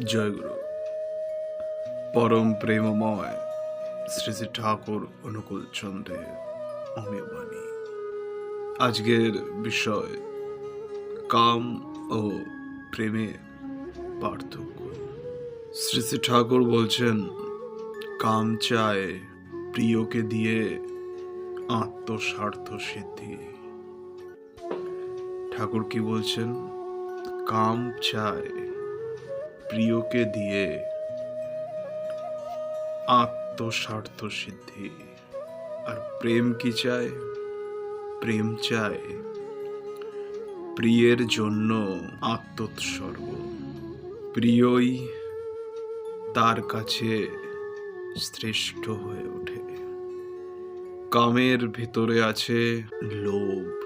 জয়গুরু। পরম প্রেমময় শ্রী শ্রী ঠাকুর অনুকূল চন্দ্রের অমীয় বাণী। আজকের বিষয় কাম ও প্রেমের পার্থক্য। শ্রী শ্রী ঠাকুর বলছেন, কাম চায় প্রিয়কে দিয়ে আত্মস্বার্থ সিদ্ধি। ঠাকুর কি বলছেন? কাম চায় প্রিয়কে দিয়ে আত্মস্বার্থ সিদ্ধি। আর প্রেম কি চায়? প্রেম চায় প্রিয়ের জন্য আত্মোৎসর্গ। প্রিয়ই তার কাছে শ্রেষ্ঠ হয়ে ওঠে। কামের ভিতরে আছে লোভ,